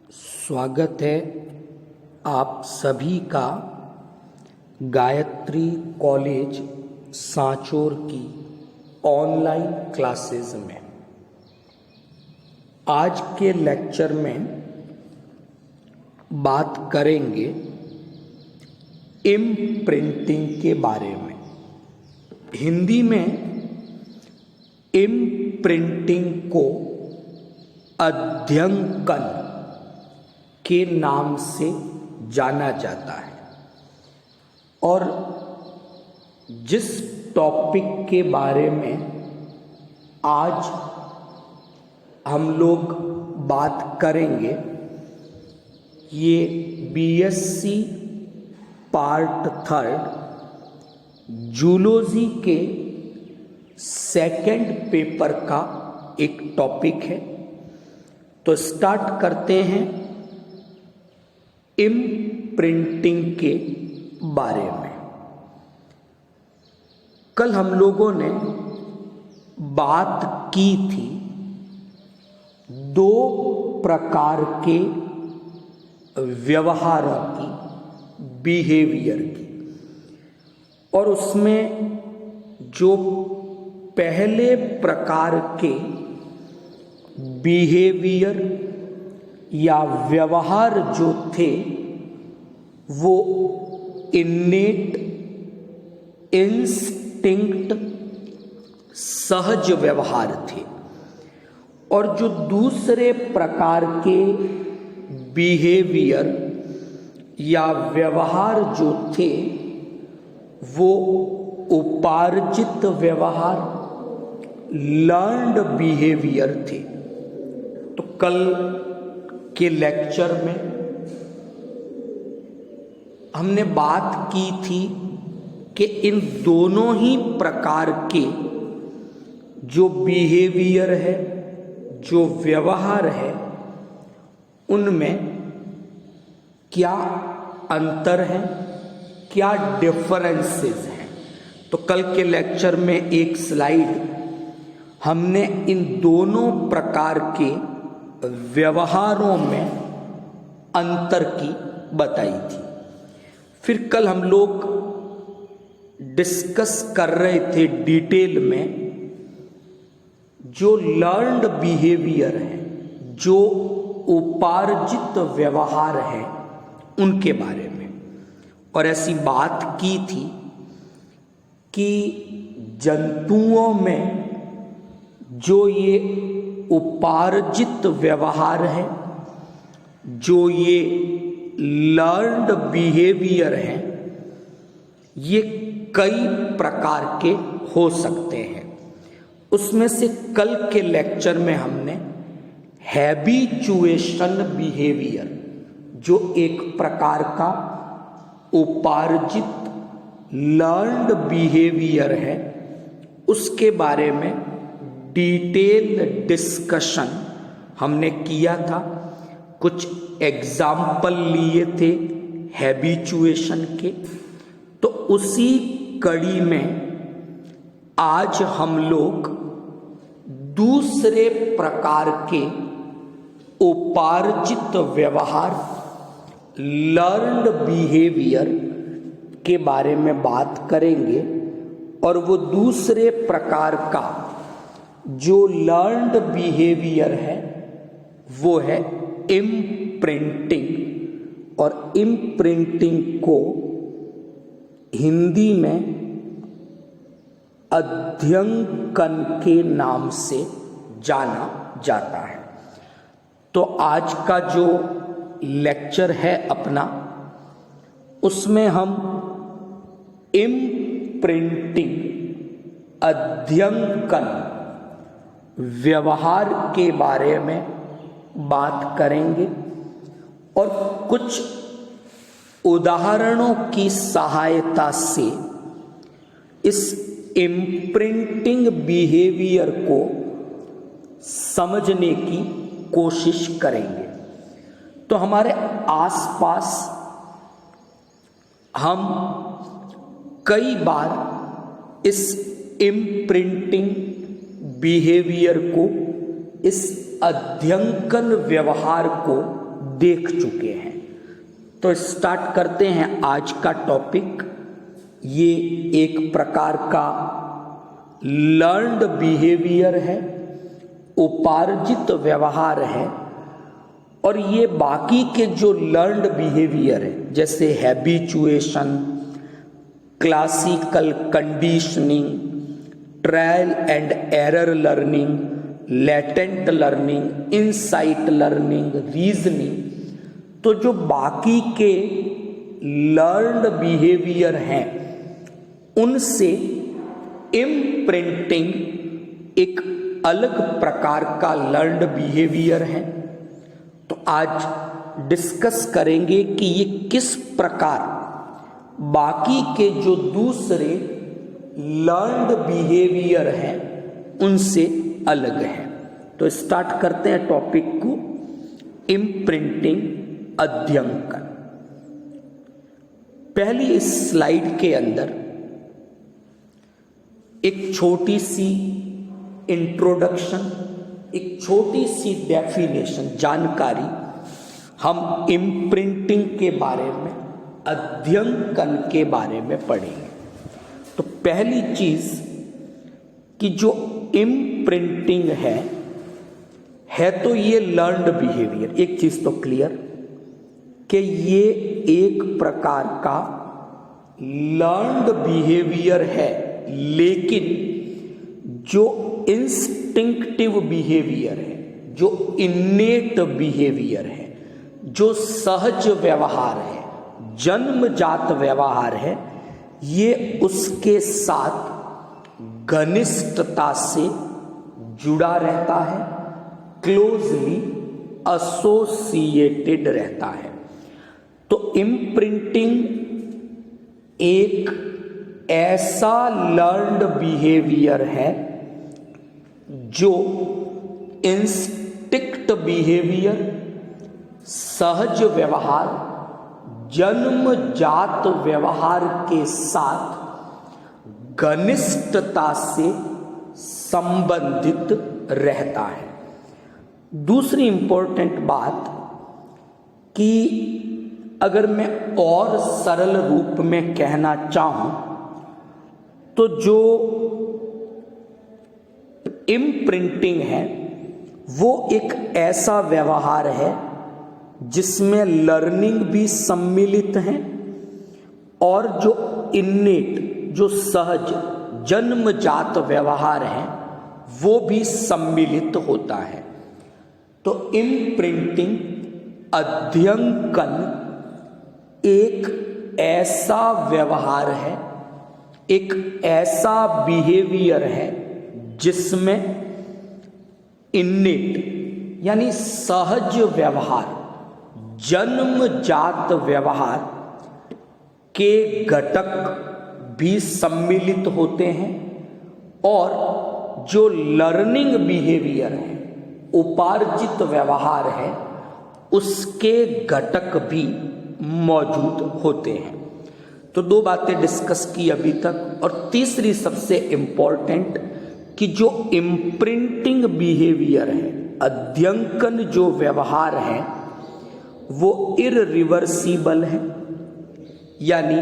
स्वागत है आप सभी का गायत्री कॉलेज सांचौर की ऑनलाइन क्लासेस में। आज के लेक्चर में बात करेंगे इम्प्रिंटिंग के बारे में। हिंदी में इम्प्रिंटिंग को अध्यंकन के नाम से जाना जाता है और जिस टॉपिक के बारे में आज हम लोग बात करेंगे ये बीएससी पार्ट 3 जूलॉजी के सेकंड पेपर का एक टॉपिक है। तो स्टार्ट करते हैं इम्प्रिंटिंग के बारे में। कल हम लोगों ने बात की थी दो प्रकार के व्यवहारों की, बिहेवियर की, और उसमें जो पहले प्रकार के बिहेवियर या व्यवहार जो थे वो इन्नेट, इंस्टिंक्ट, सहज व्यवहार थे, और जो दूसरे प्रकार के बिहेवियर या व्यवहार जो थे वो उपार्जित व्यवहार, लर्न्ड बिहेवियर थे। तो कल के लेक्चर में हमने बात की थी कि इन दोनों ही प्रकार के जो बिहेवियर है, जो व्यवहार है, उनमें क्या अंतर है, क्या डिफरेंसेस हैं। तो कल के लेक्चर में एक स्लाइड हमने इन दोनों प्रकार के व्यवहारों में अंतर की बताई थी। फिर कल हम लोग डिस्कस कर रहे थे डिटेल में जो लर्न्ड बिहेवियर है, जो उपार्जित व्यवहार है, उनके बारे में। और ऐसी बात की थी कि जंतुओं में जो ये उपार्जित व्यवहार है, जो ये लर्न्ड बिहेवियर है, ये कई प्रकार के हो सकते हैं। उसमें से कल के लेक्चर में हमने हैबिचुएशन बिहेवियर, जो एक प्रकार का उपार्जित लर्न्ड बिहेवियर है, उसके बारे में डिटेल डिस्कशन हमने किया था। कुछ एग्जाम्पल लिए थे हैबिचुएशन के। तो उसी कड़ी में आज हम लोग दूसरे प्रकार के उपार्जित व्यवहार, लर्न्ड बिहेवियर के बारे में बात करेंगे। और वो दूसरे प्रकार का जो लर्न्ड बिहेवियर है वो है इम्प्रिंटिंग। और इम्प्रिंटिंग को हिंदी में अध्यंकन के नाम से जाना जाता है। तो आज का जो लेक्चर है अपना, उसमें हम इम्प्रिंटिंग, अध्यंकन व्यवहार के बारे में बात करेंगे और कुछ उदाहरणों की सहायता से इस इम्प्रिंटिंग बिहेवियर को समझने की कोशिश करेंगे। तो हमारे आसपास हम कई बार इस इम्प्रिंटिंग बिहेवियर को, इस अध्यंकन व्यवहार को देख चुके हैं। तो स्टार्ट करते हैं आज का टॉपिक। ये एक प्रकार का लर्न्ड बिहेवियर है, उपार्जित व्यवहार है। और ये बाकी के जो लर्न्ड बिहेवियर है, जैसे habituation, classical conditioning, trial and error learning, latent learning, insight learning, reasoning, तो जो बाकी के लर्न्ड बिहेवियर हैं उनसे इम्प्रिंटिंग एक अलग प्रकार का लर्न्ड बिहेवियर है। तो आज डिस्कस करेंगे कि ये किस प्रकार बाकी के जो दूसरे लर्न्ड बिहेवियर हैं उनसे अलग है। तो स्टार्ट करते हैं टॉपिक को, इम्प्रिंटिंग, अध्ययन। पहली इस स्लाइड के अंदर एक छोटी सी इंट्रोडक्शन, एक छोटी सी डेफिनेशन, जानकारी हम इम्प्रिंटिंग के बारे में, अध्ययन के बारे में पढ़ेंगे। तो पहली चीज कि जो इम्प्रिंटिंग है तो ये लर्न्ड बिहेवियर। एक चीज तो क्लियर कि ये एक प्रकार का लर्न्ड बिहेवियर है, लेकिन जो इंस्टिंक्टिव बिहेवियर है, जो इन्नेट बिहेवियर है, जो सहज व्यवहार है, जन्मजात व्यवहार है, ये उसके साथ घनिष्ठता से जुड़ा रहता है, क्लोजली एसोसिएटेड रहता है। तो इम्प्रिंटिंग एक ऐसा लर्न्ड बिहेवियर है जो इंस्टिक्ट बिहेवियर, सहज व्यवहार, जन्मजात व्यवहार के साथ घनिष्ठता से संबंधित रहता है। दूसरी इंपॉर्टेंट बात कि अगर मैं और सरल रूप में कहना चाहूं तो जो इम्प्रिंटिंग है वो एक ऐसा व्यवहार है जिसमें लर्निंग भी सम्मिलित है और जो इन्नेट, जो सहज जन्मजात व्यवहार है वो भी सम्मिलित होता है। तो इम्प्रिंटिंग, अध्ययन एक ऐसा व्यवहार है, एक ऐसा बिहेवियर है जिसमें इन्नेट यानी सहज व्यवहार, जन्मजात व्यवहार के घटक भी सम्मिलित होते हैं और जो लर्निंग बिहेवियर है, उपार्जित व्यवहार है, उसके घटक भी मौजूद होते हैं। तो दो बातें डिस्कस की अभी तक। और तीसरी सबसे इंपॉर्टेंट कि जो इम्प्रिंटिंग बिहेवियर है, अध्ययन जो व्यवहार है, वो इररिवर्सिबल है, यानी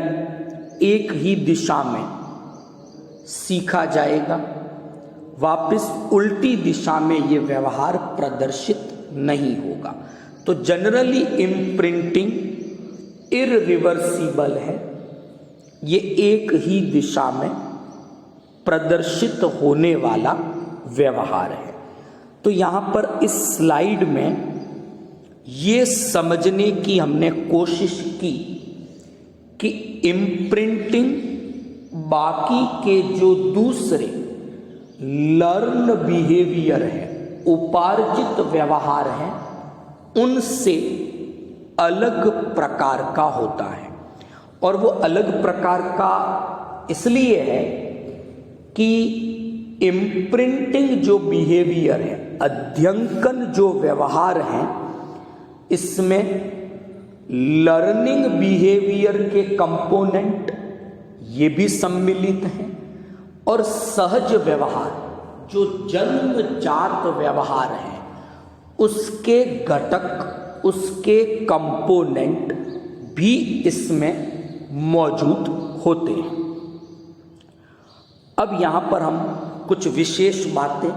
एक ही दिशा में सीखा जाएगा, वापस उल्टी दिशा में ये व्यवहार प्रदर्शित नहीं होगा। तो जनरली इम्प्रिंटिंग इररिवर्सिबल है, ये एक ही दिशा में प्रदर्शित होने वाला व्यवहार है। तो यहाँ पर इस स्लाइड में ये समझने की हमने कोशिश की कि इम्प्रिंटिंग बाकी के जो दूसरे लर्न बिहेवियर है, उपार्जित व्यवहार है, उनसे अलग प्रकार का होता है। और वो अलग प्रकार का इसलिए है कि इम्प्रिंटिंग जो बिहेवियर है, अध्ययन जो व्यवहार है, इसमें लर्निंग बिहेवियर के कंपोनेंट ये भी सम्मिलित हैं और सहज व्यवहार जो जन्मजात व्यवहार है उसके घटक उसके कंपोनेंट भी इसमें मौजूद होते हैं। अब यहाँ पर हम कुछ विशेष बातें,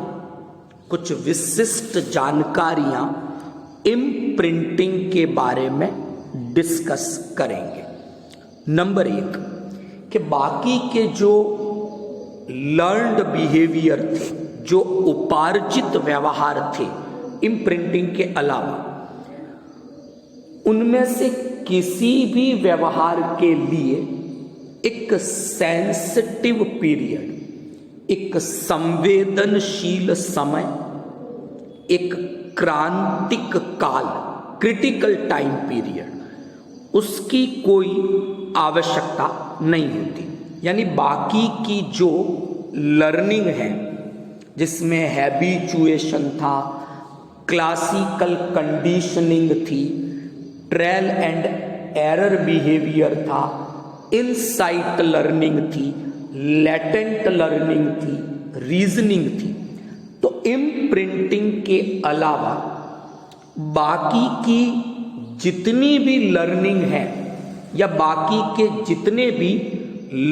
कुछ विशिष्ट जानकारियाँ इम्प्रिंटिंग के बारे में डिस्कस करेंगे। नंबर 1 कि बाकी के जो लर्न्ड बिहेवियर थे, जो उपार्जित व्यवहार थे इम्प्रिंटिंग के अलावा, उनमें से किसी भी व्यवहार के लिए एक सेंसिटिव पीरियड, एक संवेदनशील समय, एक क्रांतिक काल, क्रिटिकल टाइम पीरियड, उसकी कोई आवश्यकता नहीं होती। यानी बाकी की जो लर्निंग है, जिसमें हैबिचुएशन था, क्लासिकल कंडीशनिंग थी, ट्रायल एंड एरर बिहेवियर था, इनसाइट लर्निंग थी, लेटेंट लर्निंग थी, रीजनिंग थी, तो इम्प्रिंटिंग के अलावा बाकी की जितनी भी लर्निंग है या बाकी के जितने भी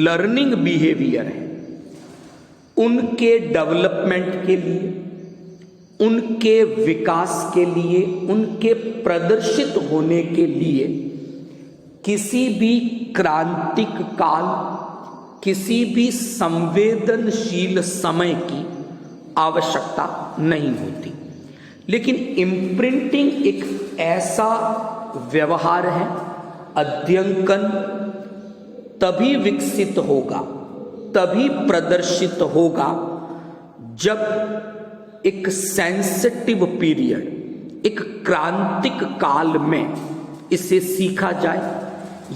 लर्निंग बिहेवियर हैं, उनके डेवलपमेंट के लिए, उनके विकास के लिए, उनके प्रदर्शित होने के लिए किसी भी क्रांतिक काल, किसी भी संवेदनशील समय की आवश्यकता नहीं होती। लेकिन इम्प्रिंटिंग एक ऐसा व्यवहार है, अध्ययन तभी विकसित होगा, तभी प्रदर्शित होगा जब एक सेंसिटिव पीरियड, एक क्रांतिक काल में इसे सीखा जाए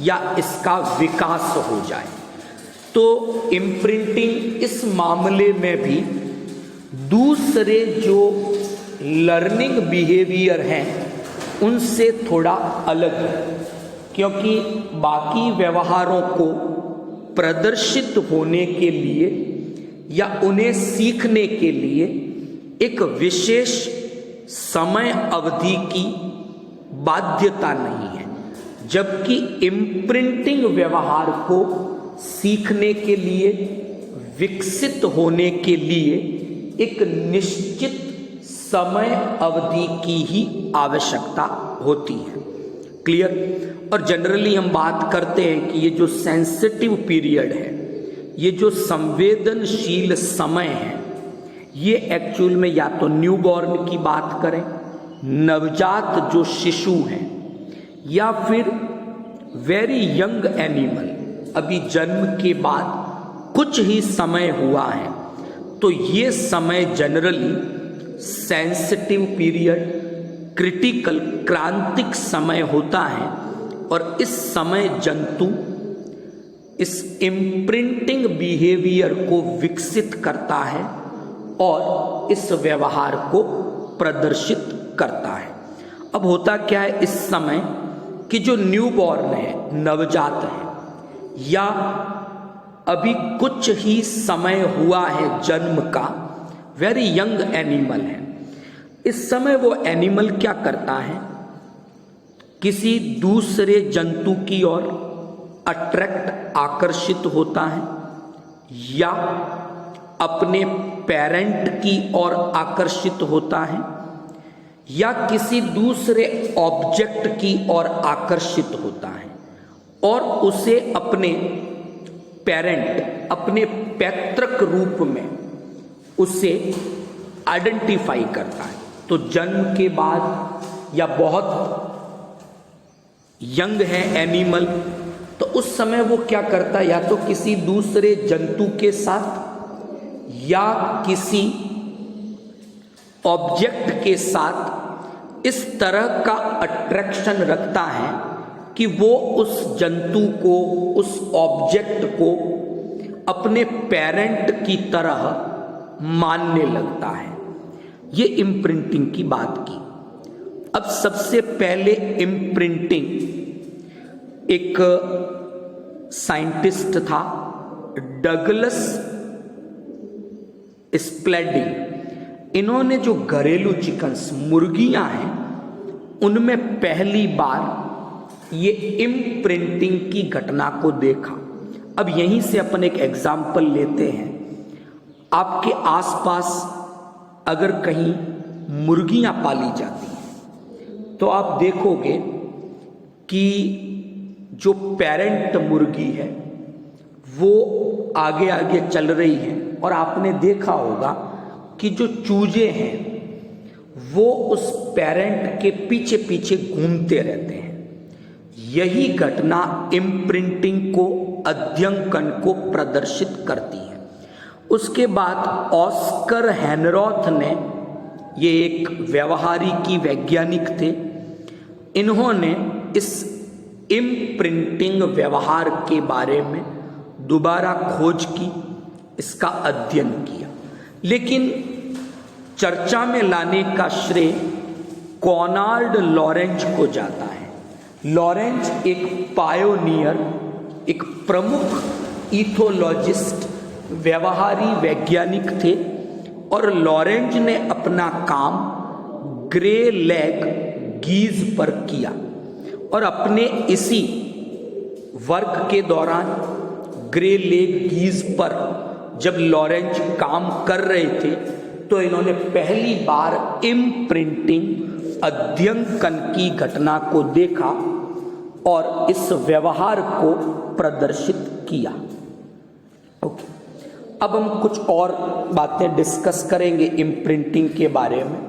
या इसका विकास हो जाए। तो इम्प्रिंटिंग इस मामले में भी दूसरे जो लर्निंग बिहेवियर हैं उनसे थोड़ा अलग है, क्योंकि बाकी व्यवहारों को प्रदर्शित होने के लिए या उन्हें सीखने के लिए एक विशेष समय अवधि की बाध्यता नहीं है, जबकि इम्प्रिंटिंग व्यवहार को सीखने के लिए, विकसित होने के लिए एक निश्चित समय अवधि की ही आवश्यकता होती है। क्लियर? और जनरली हम बात करते हैं कि ये जो सेंसिटिव पीरियड है, ये जो संवेदनशील समय है, ये एक्चुअल में या तो न्यूबॉर्न की बात करें, नवजात जो शिशु हैं, या फिर वेरी यंग एनिमल, अभी जन्म के बाद कुछ ही समय हुआ है, तो ये समय जनरली सेंसिटिव पीरियड, क्रिटिकल, क्रांतिक समय होता है। और इस समय जंतु इस इम्प्रिंटिंग बिहेवियर को विकसित करता है और इस व्यवहार को प्रदर्शित करता है। अब होता क्या है इस समय कि जो न्यूबॉर्न है, नवजात है, या अभी कुछ ही समय हुआ है जन्म का, वेरी यंग एनिमल है, इस समय वो एनिमल क्या करता है, किसी दूसरे जंतु की ओर अट्रैक्ट, आकर्षित होता है, या अपने पेरेंट की ओर आकर्षित होता है, या किसी दूसरे ऑब्जेक्ट की ओर आकर्षित होता है और उसे अपने पेरेंट, अपने पैतृक रूप में उसे आइडेंटिफाई करता है। तो जन्म के बाद या बहुत यंग है एनिमल, तो उस समय वो क्या करता है, या तो किसी दूसरे जंतु के साथ या किसी ऑब्जेक्ट के साथ इस तरह का अट्रैक्शन रखता है कि वो उस जंतु को, उस ऑब्जेक्ट को अपने पेरेंट की तरह मानने लगता है। ये इम्प्रिंटिंग की बात की। अब सबसे पहले इम्प्रिंटिंग, एक साइंटिस्ट था डगलस स्प्लेडिंग, इन्होंने जो घरेलू चिकन्स, मुर्गियां हैं, उनमें पहली बार ये इम्प्रिंटिंग की घटना को देखा। अब यहीं से अपन एक एग्जाम्पल लेते हैं। आपके आसपास अगर कहीं मुर्गियां पाली जाती हैं तो आप देखोगे कि जो पेरेंट मुर्गी है वो आगे आगे चल रही है, और आपने देखा होगा कि जो चूजे हैं वो उस पेरेंट के पीछे पीछे घूमते रहते हैं। यही घटना इम्प्रिंटिंग को, अध्यंकन को प्रदर्शित करती है। उसके बाद ऑस्कर हेनरॉथ ने, ये एक व्यवहारिकी वैज्ञानिक थे, इन्होंने इस इम्प्रिंटिंग व्यवहार के बारे में दोबारा खोज की, इसका अध्ययन किया। लेकिन चर्चा में लाने का श्रेय कॉनार्ड लॉरेंज को जाता है। लॉरेंज एक पायोनियर, एक प्रमुख इथोलॉजिस्ट, व्यवहारी वैज्ञानिक थे, और लॉरेंज ने अपना काम ग्रे लेग गीज पर किया, और अपने इसी वर्क के दौरान ग्रे लेग गीज पर जब लॉरेंज काम कर रहे थे तो इन्होंने पहली बार इम्प्रिंटिंग, अध्यंकन की घटना को देखा और इस व्यवहार को प्रदर्शित किया। ओके, अब हम कुछ और बातें डिस्कस करेंगे इम्प्रिंटिंग के बारे में।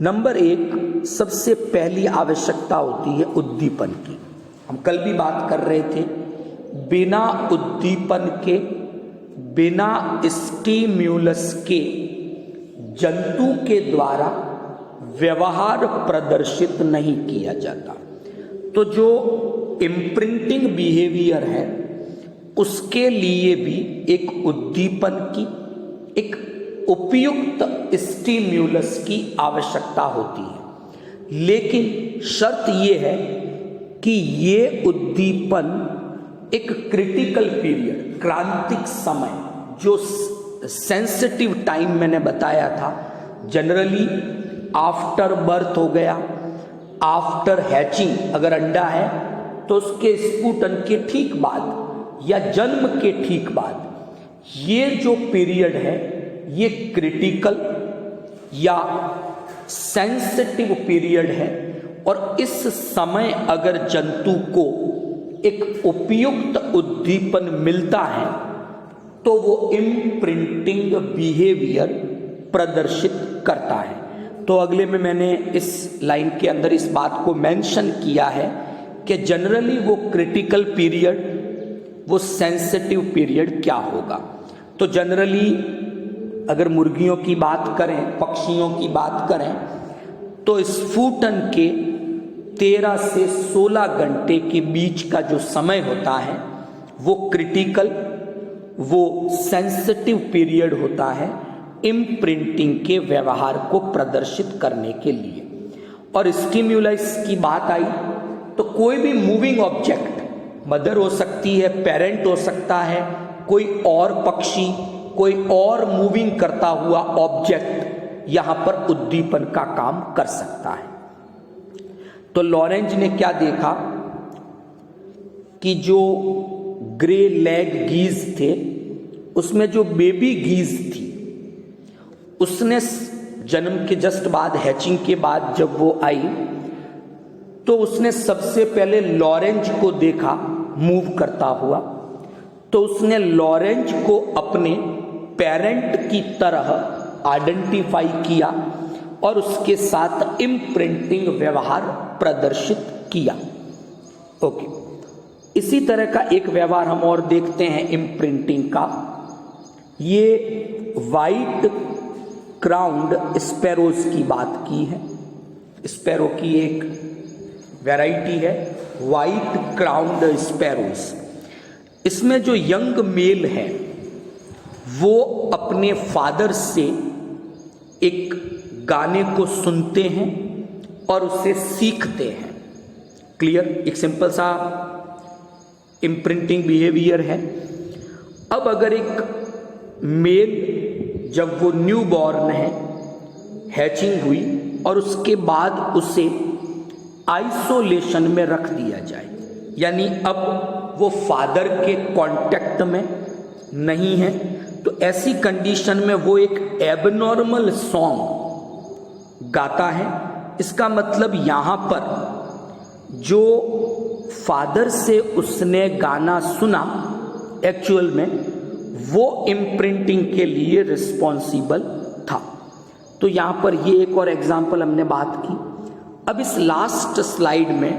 नंबर 1, सबसे पहली आवश्यकता होती है उद्दीपन की। हम कल भी बात कर रहे थे, बिना उद्दीपन के, बिना स्टिम्युलस के जंतु के द्वारा व्यवहार प्रदर्शित नहीं किया जाता। तो जो इम्प्रिंटिंग बिहेवियर है उसके लिए भी एक उद्दीपन की, एक उपयुक्त स्टिम्युलस की आवश्यकता होती है। लेकिन शर्त ये है कि ये उद्दीपन एक क्रिटिकल पीरियड, क्रांतिक समय, जो सेंसिटिव टाइम मैंने बताया था, जनरली आफ्टर बर्थ हो गया, आफ्टर हैचिंग, अगर अंडा है तो उसके स्फुटन के ठीक बाद या जन्म के ठीक बाद, ये जो पीरियड है ये क्रिटिकल या सेंसिटिव पीरियड है। और इस समय अगर जंतु को एक उपयुक्त उद्दीपन मिलता है तो वो इम्प्रिंटिंग बिहेवियर प्रदर्शित करता है। तो अगले में मैंने इस लाइन के अंदर इस बात को मेंशन किया है कि जनरली वो क्रिटिकल पीरियड, वो सेंसिटिव पीरियड क्या होगा। तो जनरली अगर मुर्गियों की बात करें, पक्षियों की बात करें, तो स्फुटन के 13 से 16 घंटे के बीच का जो समय होता है वो क्रिटिकल, वो सेंसिटिव पीरियड होता है इम्प्रिंटिंग के व्यवहार को प्रदर्शित करने के लिए। और स्टिम्युलस की बात आई तो कोई भी मूविंग ऑब्जेक्ट, मदर हो सकती है, पेरेंट हो सकता है, कोई और पक्षी, कोई और मूविंग करता हुआ ऑब्जेक्ट यहां पर उद्दीपन का काम कर सकता है। तो लॉरेंज ने क्या देखा कि जो ग्रे लेग गीज थे उसमें जो बेबी गीज थी, उसने जन्म के जस्ट बाद, हैचिंग के बाद जब वो आई तो उसने सबसे पहले लॉरेंज को देखा मूव करता हुआ। तो उसने लॉरेंज को अपने पेरेंट की तरह आइडेंटिफाई किया और उसके साथ इम्प्रिंटिंग व्यवहार प्रदर्शित किया। ओके, इसी तरह का एक व्यवहार हम और देखते हैं इम्प्रिंटिंग का। ये वाइट क्राउन्ड स्पैरोज की बात की है। स्पैरो की एक वैरायटी है वाइट क्राउन्ड स्पैरोज। इसमें जो यंग मेल है वो अपने फादर से एक गाने को सुनते हैं और उसे सीखते हैं। क्लियर? एक सिंपल सा इम्प्रिंटिंग बिहेवियर है। अब अगर एक मेल, जब वो न्यू बॉर्न है, हैचिंग हुई और उसके बाद उसे आइसोलेशन में रख दिया जाए, यानी अब वो फादर के कांटेक्ट में नहीं है, तो ऐसी कंडीशन में वो एक एबनॉर्मल सॉन्ग गाता है। इसका मतलब यहाँ पर जो फादर से उसने गाना सुना एक्चुअल में वो इम्प्रिंटिंग के लिए रिस्पॉन्सिबल था। तो यहाँ पर ये एक और एग्जाम्पल हमने बात की। अब इस लास्ट स्लाइड में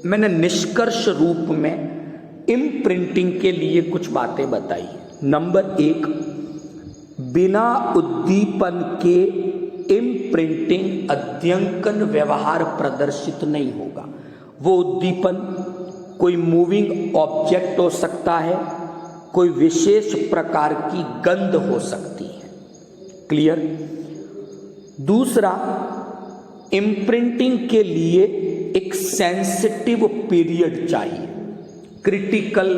मैंने निष्कर्ष रूप में इम्प्रिंटिंग के लिए कुछ बातें बताई। नंबर 1, बिना उद्दीपन के इम्प्रिंटिंग अध्यंकन व्यवहार प्रदर्शित नहीं होगा। वो उद्दीपन कोई मूविंग ऑब्जेक्ट हो सकता है, कोई विशेष प्रकार की गंध हो सकती है। क्लियर? दूसरा, इम्प्रिंटिंग के लिए एक सेंसिटिव पीरियड चाहिए, क्रिटिकल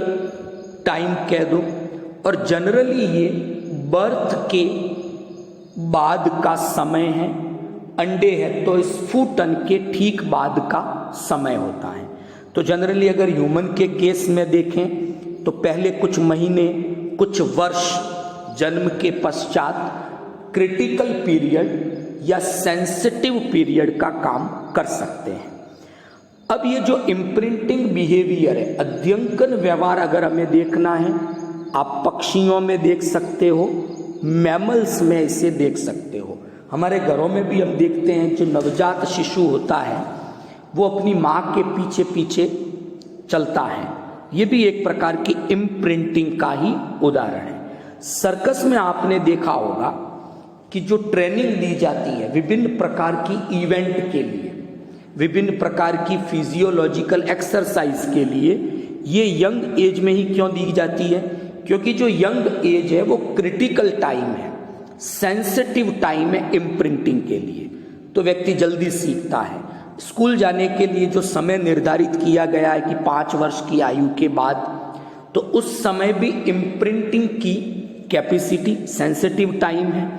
टाइम कह दो, और जनरली ये बर्थ के बाद का समय है। अंडे है तो स्फुटन के ठीक बाद का समय होता है। तो जनरली अगर ह्यूमन के केस में देखें तो पहले कुछ महीने, कुछ वर्ष जन्म के पश्चात क्रिटिकल पीरियड या सेंसिटिव पीरियड का काम कर सकते हैं। अब ये जो इम्प्रिंटिंग बिहेवियर है, अध्यंकन व्यवहार अगर हमें देखना है, आप पक्षियों में देख सकते हो, मैमल्स में इसे देख सकते हो। हमारे घरों में भी हम देखते हैं जो नवजात शिशु होता है वो अपनी माँ के पीछे पीछे चलता है। ये भी एक प्रकार की इम्प्रिंटिंग का ही उदाहरण है। सर्कस में आपने देखा होगा कि जो ट्रेनिंग दी जाती है विभिन्न प्रकार की इवेंट के लिए, विभिन्न प्रकार की फिजियोलॉजिकल एक्सरसाइज के लिए, ये यंग एज में ही क्यों दी जाती है? क्योंकि जो यंग एज है वो क्रिटिकल टाइम है, सेंसिटिव टाइम है इम्प्रिंटिंग के लिए, तो व्यक्ति जल्दी सीखता है। स्कूल जाने के लिए जो समय निर्धारित किया गया है कि 5 वर्ष की आयु के बाद, तो उस समय भी इम्प्रिंटिंग की कैपेसिटी सेंसिटिव टाइम है।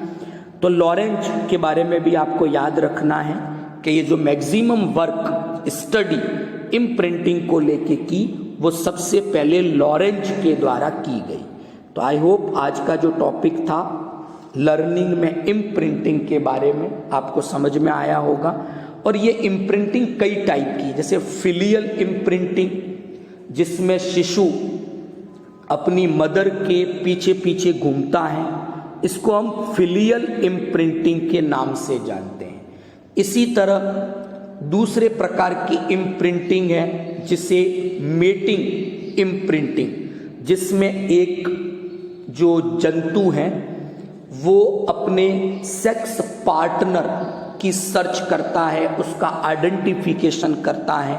तो लॉरेंज के बारे में भी आपको याद रखना है कि ये जो मैक्सिमम वर्क स्टडी इम्प्रिंटिंग को लेके की वो सबसे पहले लॉरेंज के द्वारा की गई। तो आई होप आज का जो टॉपिक था लर्निंग में इम्प्रिंटिंग के बारे में आपको समझ में आया होगा। और ये इम्प्रिंटिंग कई टाइप की, जैसे फिलियल इम्प्रिंटिंग जिसमें शिशु अपनी मदर के पीछे पीछे घूमता है, इसको हम फिलियल इम्प्रिंटिंग के नाम से जानते हैं। इसी तरह दूसरे प्रकार की इम्प्रिंटिंग है जिसे मेटिंग इम्प्रिंटिंग, जिसमें एक जो जंतु है वो अपने सेक्स पार्टनर की सर्च करता है, उसका आइडेंटिफिकेशन करता है।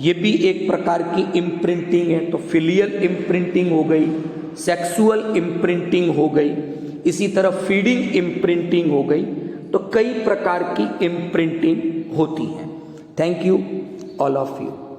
ये भी एक प्रकार की इम्प्रिंटिंग है। तो फिलियल इम्प्रिंटिंग हो गई, सेक्सुअल इम्प्रिंटिंग हो गई, इसी तरह फीडिंग इम्प्रिंटिंग हो गई। तो कई प्रकार की इम्प्रिंटिंग होती है। Thank you all of you.